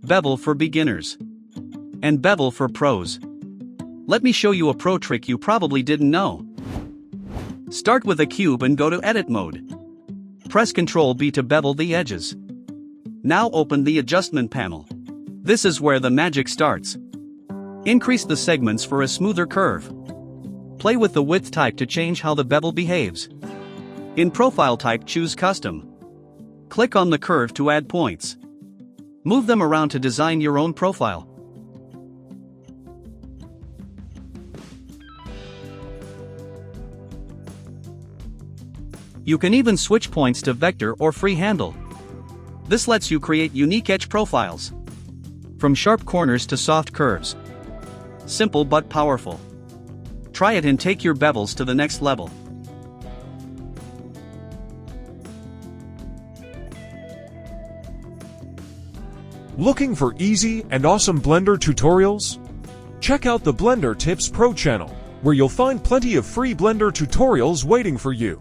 Bevel for beginners, and Bevel for pros. Let me show you a pro trick you probably didn't know. Start with a cube and go to Edit mode. Press Ctrl B to bevel the edges. Now open the Adjustment panel. This is where the magic starts. Increase the segments for a smoother curve. Play with the width type to change how the bevel behaves. In Profile type, choose Custom. Click on the curve to add points. Move them around to design your own profile. You can even switch points to vector or free handle. This lets you create unique edge profiles. From sharp corners to soft curves. Simple but powerful. Try it and take your bevels to the next level. Looking for easy and awesome Blender tutorials? Check out the Blender Tips Pro channel, where you'll find plenty of free Blender tutorials waiting for you.